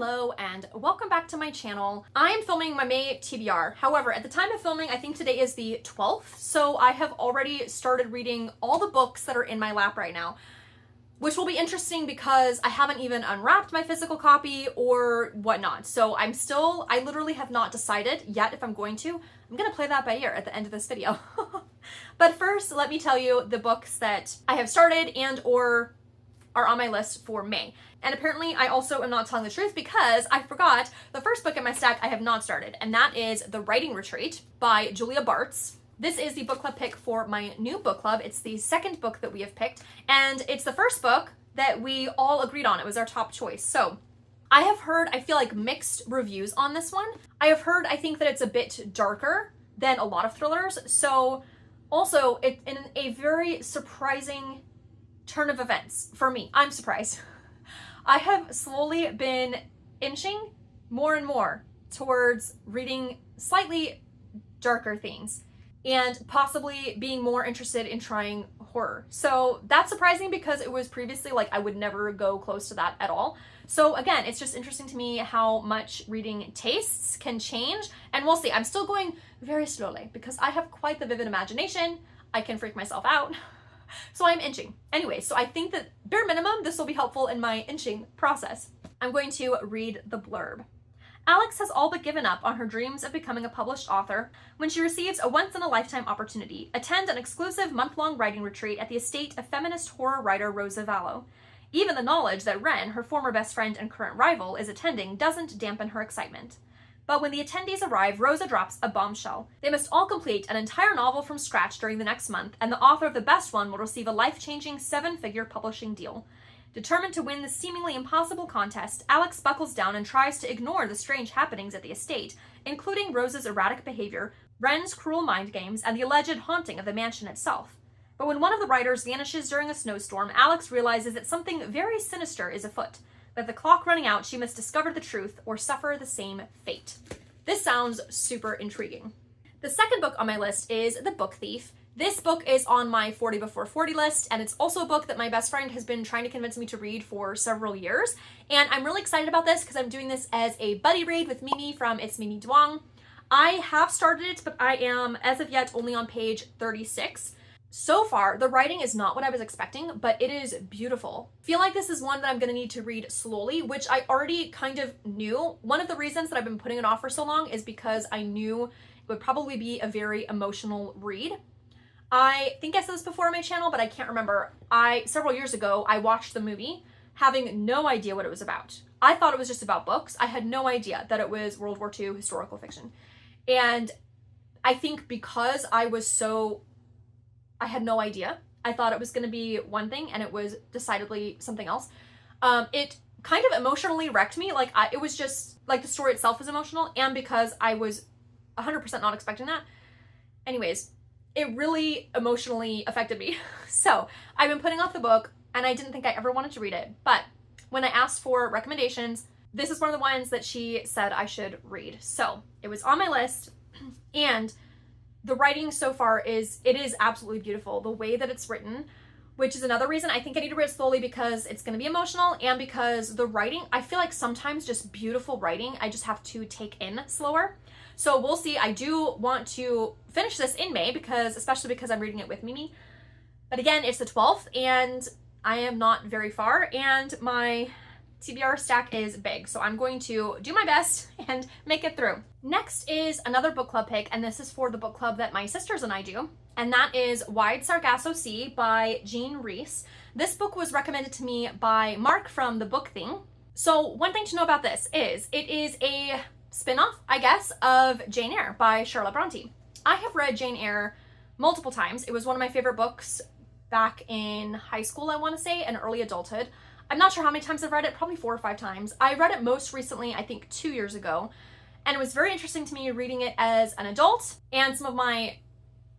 Hello and welcome back to my channel. I am filming my May TBR. However, at the time of filming, I think today is the 12th, so I have already started reading all the books that are in my lap right now, which will be interesting because I haven't even unwrapped my physical copy or whatnot. So I literally have not decided yet if I'm going to. I'm gonna play that by ear at the end of this video. But first, let me tell you the books that I have started and or are on my list for May. And apparently I also am not telling the truth because I forgot the first book in my stack I have not started, and that is The Writing Retreat by Julia Bartz. This is the book club pick for my new book club. It's the second book that we have picked, and it's the first book that we all agreed on. It was our top choice. So I have heard, I feel like, mixed reviews on this one. I have heard, I think that it's a bit darker than a lot of thrillers. So also, it in a very surprising turn of events for me. I'm surprised. I have slowly been inching more and more towards reading slightly darker things and possibly being more interested in trying horror. So that's surprising because it was previously like I would never go close to that at all. So again, it's just interesting to me how much reading tastes can change, and we'll see. I'm still going very slowly because I have quite the vivid imagination. I can freak myself out. So I'm inching. Anyway, so I think that bare minimum, this will be helpful in my inching process. I'm going to read the blurb. Alex has all but given up on her dreams of becoming a published author when she receives a once-in-a-lifetime opportunity: attend an exclusive month-long writing retreat at the estate of feminist horror writer Rosa Vallow. Even the knowledge that Ren, her former best friend and current rival, is attending doesn't dampen her excitement. But when the attendees arrive, Rosa drops a bombshell. They must all complete an entire novel from scratch during the next month, and the author of the best one will receive a life-changing 7-figure publishing deal. Determined to win the seemingly impossible contest, Alex buckles down and tries to ignore the strange happenings at the estate, including Rosa's erratic behavior, Ren's cruel mind games, and the alleged haunting of the mansion itself. But when one of the writers vanishes during a snowstorm, Alex realizes that something very sinister is afoot. With the clock running out, she must discover the truth or suffer the same fate. This sounds super intriguing. The second book on my list is The Book Thief. This book is on my 40 before 40 list, and it's also a book that my best friend has been trying to convince me to read for several years. And I'm really excited about this because I'm doing this as a buddy read with Mimi from It's Mimi Duong. I have started it, but I am, as of yet, only on page 36. So far, the writing is not what I was expecting, but it is beautiful. I feel like this is one that I'm gonna need to read slowly, which I already kind of knew. One of the reasons that I've been putting it off for so long is because I knew it would probably be a very emotional read. I think I said this before on my channel, but I can't remember. Several years ago, I watched the movie having no idea what it was about. I thought it was just about books. I had no idea that it was World War II historical fiction. And I think because I had no idea. I thought it was going to be one thing, and it was decidedly something else. It kind of emotionally wrecked me. It was just, like, the story itself was emotional, and because I was 100% not expecting that. Anyways, it really emotionally affected me. So, I've been putting off the book, and I didn't think I ever wanted to read it. But when I asked for recommendations, this is one of the ones that she said I should read. So, it was on my list, and the writing so far is absolutely beautiful. The way that it's written, which is another reason I think I need to read it slowly because it's going to be emotional, and because the writing, I feel like sometimes just beautiful writing, I just have to take in slower. So we'll see. I do want to finish this in May especially because I'm reading it with Mimi. But again, it's the 12th and I am not very far, and my TBR stack is big, so I'm going to do my best and make it through. Next is another book club pick, and this is for the book club that my sisters and I do, and that is Wide Sargasso Sea by Jean Reese. This book was recommended to me by Mark from The Book Thing. So one thing to know about this is it is a spin-off, I guess, of Jane Eyre by Charlotte Bronte. I have read Jane Eyre multiple times. It was one of my favorite books back in high school, I want to say, and early adulthood. I'm not sure how many times I've read it, probably 4 or 5 times. I read it most recently, I think 2 years ago, and it was very interesting to me reading it as an adult, and some of my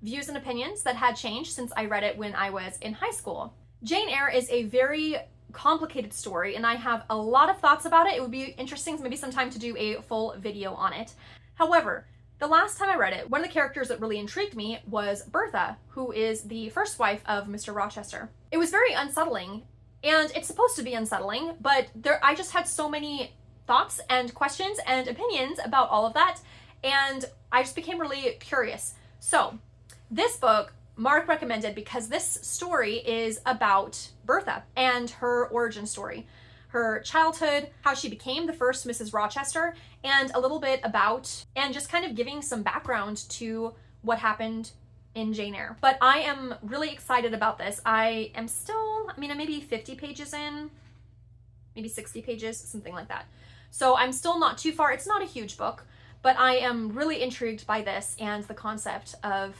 views and opinions that had changed since I read it when I was in high school. Jane Eyre is a very complicated story, and I have a lot of thoughts about it. It would be interesting maybe sometime to do a full video on it. However, the last time I read it, one of the characters that really intrigued me was Bertha, who is the first wife of Mr. Rochester. It was very unsettling. And it's supposed to be unsettling, but I just had so many thoughts and questions and opinions about all of that, and I just became really curious. So this book Mark recommended because this story is about Bertha and her origin story, her childhood, how she became the first Mrs. Rochester, and a little bit about, and just kind of giving some background to what happened in Jane Eyre. But I am really excited about this. I am still, I'm maybe 50 pages in, maybe 60 pages, something like that. So I'm still not too far. It's not a huge book, but I am really intrigued by this and the concept of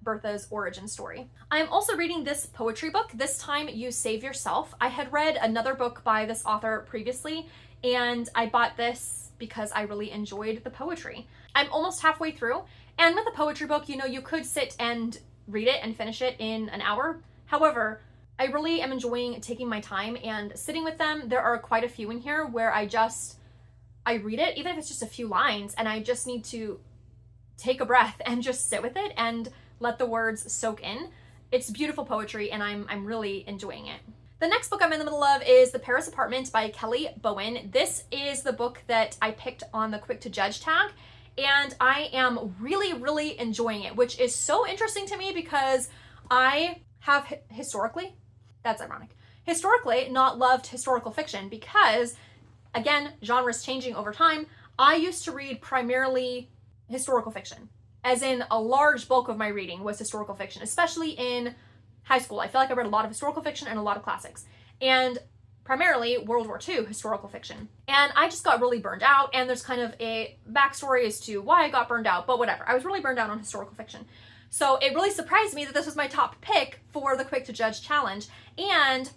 Bertha's origin story. I'm also reading this poetry book, This Time You Save Yourself. I had read another book by this author previously, and I bought this because I really enjoyed the poetry. I'm almost halfway through, and with a poetry book, you could sit and read it and finish it in an hour. However, I really am enjoying taking my time and sitting with them. There are quite a few in here where I read it, even if it's just a few lines, and I just need to take a breath and just sit with it and let the words soak in. It's beautiful poetry, and I'm really enjoying it. The next book I'm in the middle of is The Paris Apartment by Kelly Bowen. This is the book that I picked on the Quick to Judge tag, and I am really, really enjoying it, which is so interesting to me because I have historically not loved historical fiction because, again, genres changing over time. I used to read primarily historical fiction, as in a large bulk of my reading was historical fiction, especially in high school. I feel like I read a lot of historical fiction and a lot of classics, and primarily World War II historical fiction. And I just got really burned out, and there's kind of a backstory as to why I got burned out, but whatever. I was really burned out on historical fiction. So it really surprised me that this was my top pick for the Quick to Judge challenge, and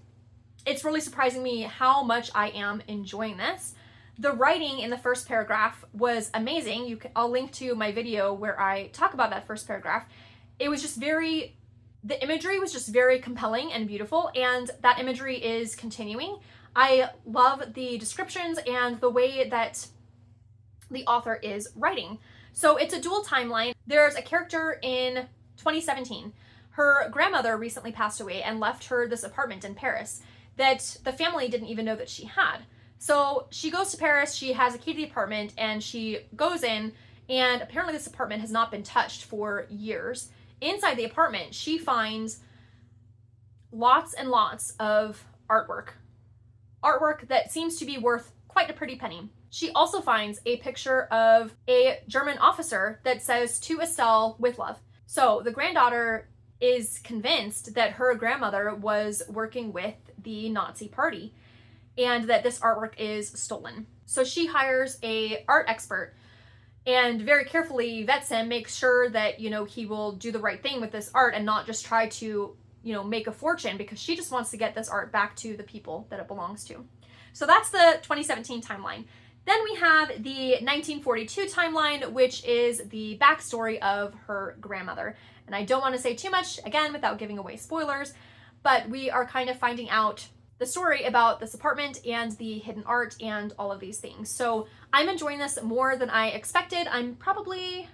it's really surprising me how much I am enjoying this. The writing in the first paragraph was amazing. I'll link to my video where I talk about that first paragraph. It was just the imagery was just very compelling and beautiful, and that imagery is continuing. I love the descriptions and the way that the author is writing. So it's a dual timeline. There's a character in 2017. Her grandmother recently passed away and left her this apartment in Paris that the family didn't even know that she had. So she goes to Paris, she has a key to the apartment, and she goes in, and apparently this apartment has not been touched for years. Inside the apartment, she finds lots and lots of artwork that seems to be worth quite a pretty penny. She also finds a picture of a German officer that says, "To Estelle with love." So the granddaughter is convinced that her grandmother was working with the Nazi party and that this artwork is stolen. So she hires a art expert and very carefully vets him, makes sure that, he will do the right thing with this art and not just try to, make a fortune, because she just wants to get this art back to the people that it belongs to. So that's the 2017 timeline. Then we have the 1942 timeline, which is the backstory of her grandmother. And I don't want to say too much, again, without giving away spoilers, but we are kind of finding out the story about this apartment and the hidden art and all of these things. So I'm enjoying this more than I expected. I'm probably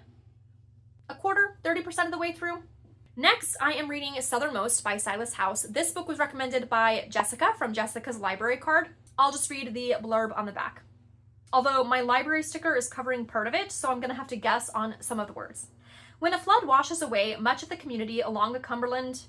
30% of the way through. Next, I am reading Southernmost by Silas House. This book was recommended by Jessica from Jessica's library card. I'll just read the blurb on the back. Although my library sticker is covering part of it, so I'm gonna have to guess on some of the words. When a flood washes away much of the community along the Cumberland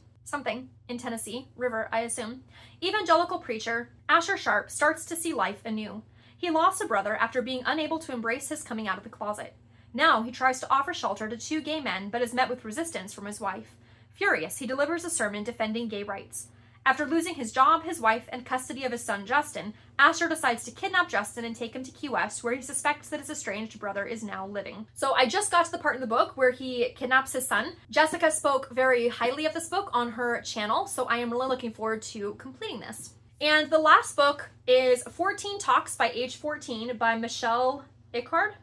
in Tennessee River, I assume, evangelical preacher Asher Sharp starts to see life anew. He lost a brother after being unable to embrace his coming out of the closet. Now he tries to offer shelter to two gay men, but is met with resistance from his wife. Furious, he delivers a sermon defending gay rights. After losing his job, his wife, and custody of his son Justin, Asher decides to kidnap Justin and take him to Key West, where he suspects that his estranged brother is now living. So I just got to the part in the book where he kidnaps his son. Jessica spoke very highly of this book on her channel, so I am really looking forward to completing this. And the last book is 14 Talks by Age 14 by Michelle Icard.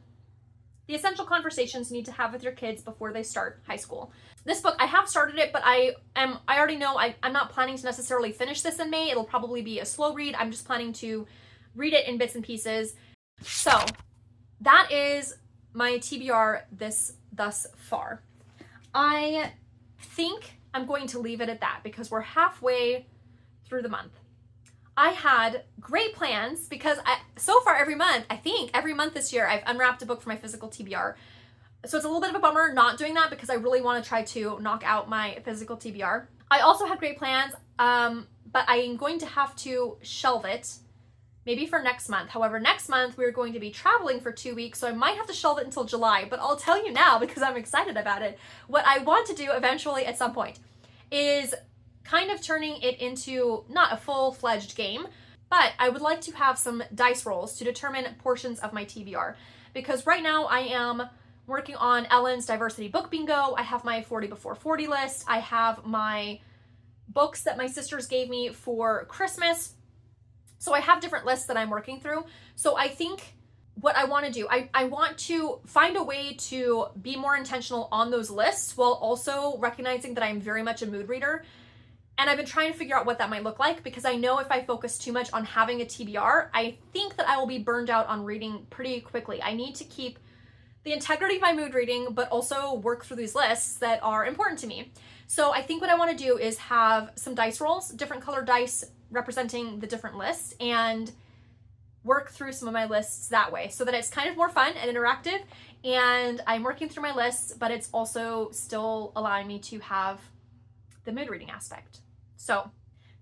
The essential conversations you need to have with your kids before they start high school. This book, I have started it, but I already know I'm not planning to necessarily finish this in May. It'll probably be a slow read. I'm just planning to read it in bits and pieces. So that is my TBR thus far. I think I'm going to leave it at that because we're halfway through the month. I had great plans because so far every month, I think every month this year, I've unwrapped a book for my physical TBR. So it's a little bit of a bummer not doing that because I really want to try to knock out my physical TBR. I also had great plans, but I am going to have to shelve it maybe for next month. However, next month we're going to be traveling for 2 weeks, so I might have to shelve it until July, but I'll tell you now because I'm excited about it. What I want to do eventually at some point is kind of turning it into not a full-fledged game, but I would like to have some dice rolls to determine portions of my TBR, because right now I am working on Ellen's Diversity Book Bingo. I have my 40 before 40 list. I have my books that my sisters gave me for Christmas. So I have different lists that I'm working through. So I think what I want to do, I want to find a way to be more intentional on those lists while also recognizing that I'm very much a mood reader. And I've been trying to figure out what that might look like, because I know if I focus too much on having a TBR, I think that I will be burned out on reading pretty quickly. I need to keep the integrity of my mood reading, but also work through these lists that are important to me. So I think what I want to do is have some dice rolls, different colored dice representing the different lists, and work through some of my lists that way so that it's kind of more fun and interactive, and I'm working through my lists, but it's also still allowing me to have the mood reading aspect. So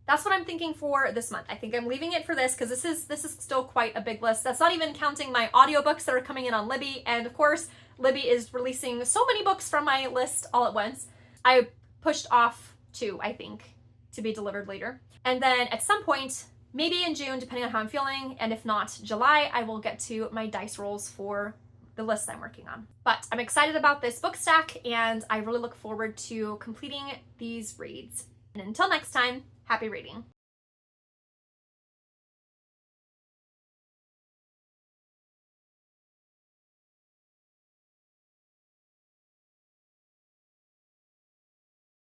that's what I'm thinking for this month. I think I'm leaving it for this because this is still quite a big list. That's not even counting my audiobooks that are coming in on Libby. And of course, Libby is releasing so many books from my list all at once. I pushed off 2, I think, to be delivered later. And then at some point, maybe in June, depending on how I'm feeling, and if not July, I will get to my dice rolls for the list I'm working on. But I'm excited about this book stack, and I really look forward to completing these reads. And until next time, happy reading.